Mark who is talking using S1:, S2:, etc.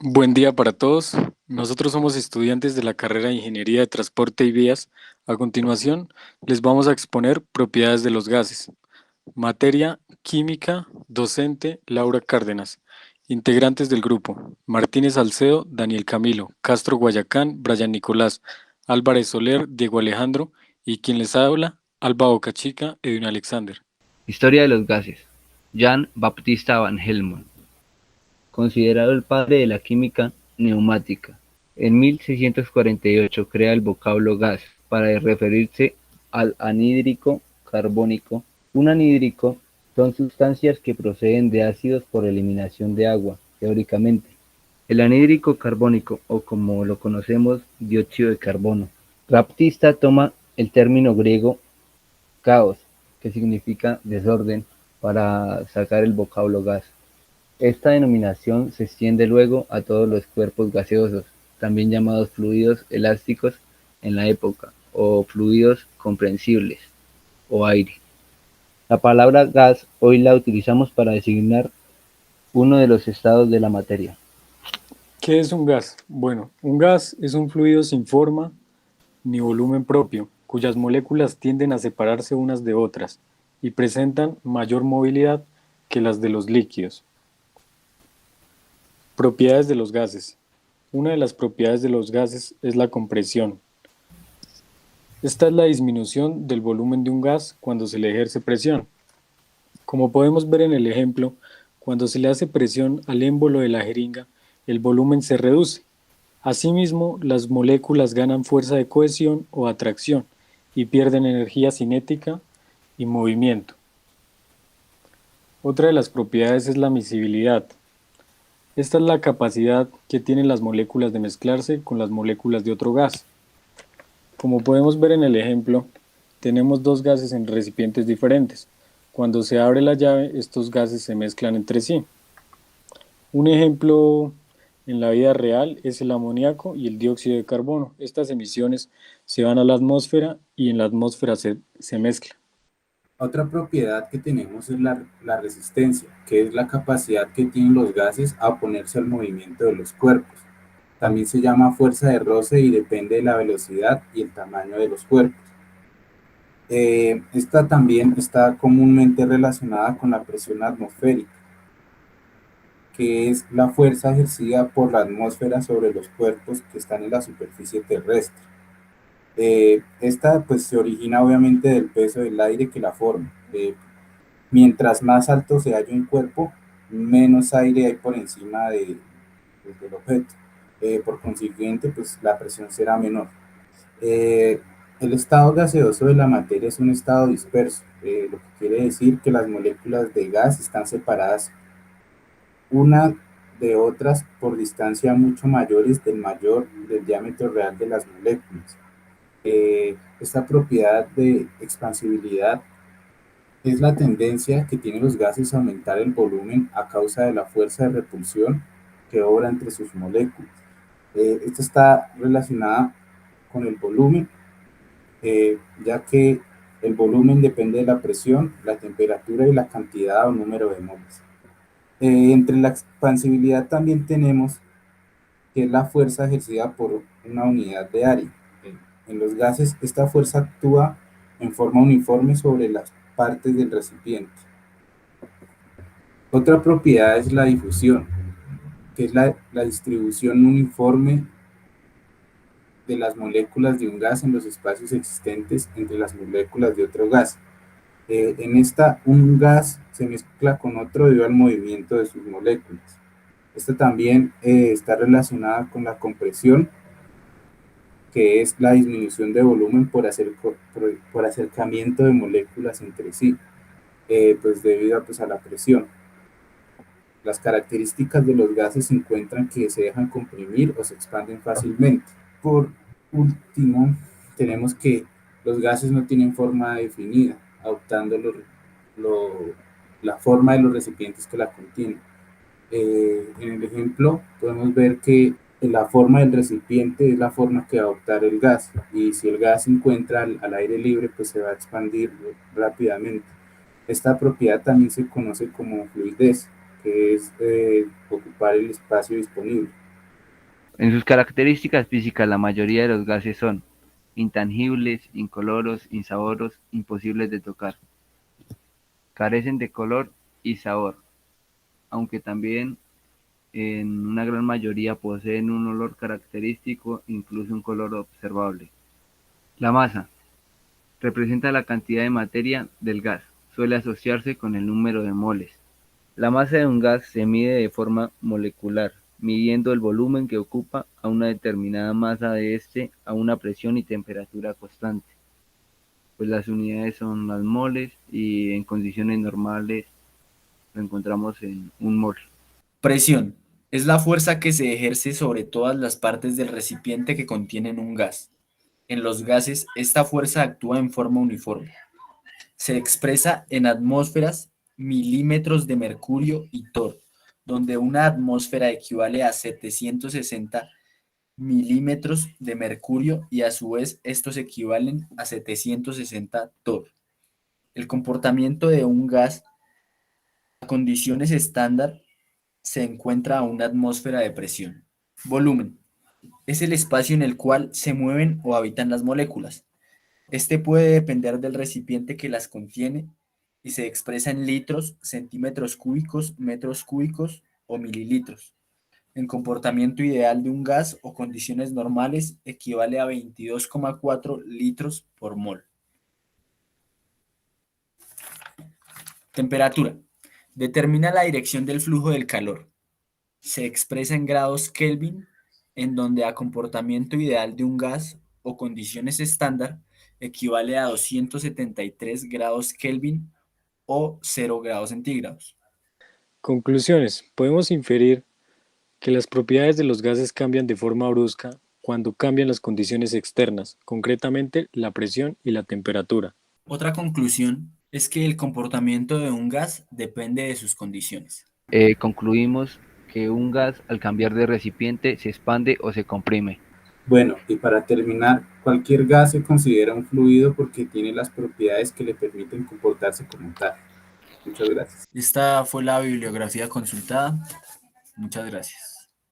S1: Buen día para todos. Nosotros somos estudiantes de la carrera de Ingeniería de Transporte y Vías. A continuación, les vamos a exponer propiedades de los gases. Materia química, docente Laura Cárdenas. Integrantes del grupo: Martínez Salcedo, Daniel Camilo, Castro Guayacán, Brian Nicolás, Álvarez Soler, Diego Alejandro y quien les habla, Alba Bocachica, Edwin Alexander.
S2: Historia de los gases. Jan Baptista van Helmont, considerado el padre de la química neumática. En 1648 crea el vocablo gas para referirse al anhídrico carbónico. Un anhídrico son sustancias que proceden de ácidos por eliminación de agua, teóricamente. El anhídrico carbónico, o como lo conocemos, dióxido de carbono. Baptista toma el término griego caos, que significa desorden, para sacar el vocablo gas. Esta denominación se extiende luego a todos los cuerpos gaseosos, también llamados fluidos elásticos en la época, o fluidos comprensibles, o aire. La palabra gas hoy la utilizamos para designar uno de los estados de la materia.
S1: ¿Qué es un gas? Bueno, un gas es un fluido sin forma ni volumen propio, cuyas moléculas tienden a separarse unas de otras y presentan mayor movilidad que las de los líquidos. Propiedades de los gases. Una de las propiedades de los gases es la compresión. Esta es la disminución del volumen de un gas cuando se le ejerce presión. Como podemos ver en el ejemplo, cuando se le hace presión al émbolo de la jeringa, el volumen se reduce. Asimismo, las moléculas ganan fuerza de cohesión o atracción y pierden energía cinética y movimiento. Otra de las propiedades es la miscibilidad. Esta es la capacidad que tienen las moléculas de mezclarse con las moléculas de otro gas. Como podemos ver en el ejemplo, tenemos dos gases en recipientes diferentes. Cuando se abre la llave, estos gases se mezclan entre sí. Un ejemplo en la vida real es el amoníaco y el dióxido de carbono. Estas emisiones se van a la atmósfera y en la atmósfera se mezclan.
S3: Otra propiedad que tenemos es la resistencia, que es la capacidad que tienen los gases a oponerse al movimiento de los cuerpos. También se llama fuerza de roce y depende de la velocidad y el tamaño de los cuerpos. Esta también está comúnmente relacionada con la presión atmosférica, que es la fuerza ejercida por la atmósfera sobre los cuerpos que están en la superficie terrestre. Esta pues se origina obviamente del peso del aire que la forma. Mientras más alto se halla un cuerpo, menos aire hay por encima del objeto. Por consiguiente, pues la presión será menor. Eh, el estado gaseoso de la materia es un estado disperso, lo que quiere decir que las moléculas de gas están separadas una de otras por distancia mucho mayores del diámetro real de las moléculas. Esta propiedad de expansibilidad es la tendencia que tienen los gases a aumentar el volumen a causa de la fuerza de repulsión que obra entre sus moléculas. Esta está relacionada con el volumen, ya que el volumen depende de la presión, la temperatura y la cantidad o número de moles. Entre la expansibilidad también tenemos que es la fuerza ejercida por una unidad de área. En los gases, esta fuerza actúa en forma uniforme sobre las partes del recipiente. Otra propiedad es la difusión, que es la distribución uniforme de las moléculas de un gas en los espacios existentes entre las moléculas de otro gas. En esta, un gas se mezcla con otro debido al movimiento de sus moléculas. Esta también está relacionada con la compresión, que es la disminución de volumen por acercamiento de moléculas entre sí, pues debido pues, a la presión. Las características de los gases se encuentran que se dejan comprimir o se expanden fácilmente. Por último, tenemos que los gases no tienen forma definida, adoptando la forma de los recipientes que la contienen. En el ejemplo podemos ver que la forma del recipiente es la forma que va a adoptar el gas, y si el gas se encuentra al aire libre, pues se va a expandir rápidamente. Esta propiedad también se conoce como fluidez, que es ocupar el espacio disponible.
S2: En sus características físicas, la mayoría de los gases son intangibles, incoloros, insaboros, imposibles de tocar. Carecen de color y sabor, aunque también en una gran mayoría poseen un olor característico, incluso un color observable. La masa representa la cantidad de materia del gas. Suele asociarse con el número de moles. La masa de un gas se mide de forma molecular, midiendo el volumen que ocupa a una determinada masa de este a una presión y temperatura constante. Pues las unidades son las moles y en condiciones normales lo encontramos en un mol.
S4: Presión. Es la fuerza que se ejerce sobre todas las partes del recipiente que contienen un gas. En los gases, esta fuerza actúa en forma uniforme. Se expresa en atmósferas, milímetros de mercurio y torr, donde una atmósfera equivale a 760 milímetros de mercurio y a su vez estos equivalen a 760 torr. El comportamiento de un gas a condiciones estándar se encuentra a una atmósfera de presión. Volumen. Es el espacio en el cual se mueven o habitan las moléculas. Este puede depender del recipiente que las contiene y se expresa en litros, centímetros cúbicos, metros cúbicos o mililitros. En comportamiento ideal de un gas o condiciones normales equivale a 22,4 litros por mol. Temperatura. Determina la dirección del flujo del calor. Se expresa en grados Kelvin, en donde a comportamiento ideal de un gas o condiciones estándar equivale a 273 grados Kelvin o 0 grados centígrados.
S1: Conclusiones. Podemos inferir que las propiedades de los gases cambian de forma brusca cuando cambian las condiciones externas, concretamente la presión y la temperatura.
S4: Otra conclusión es que el comportamiento de un gas depende de sus condiciones.
S2: Concluimos que un gas al cambiar de recipiente se expande o se comprime.
S3: Bueno, y para terminar, cualquier gas se considera un fluido porque tiene las propiedades que le permiten comportarse como tal. Muchas gracias.
S4: Esta fue la bibliografía consultada. Muchas gracias.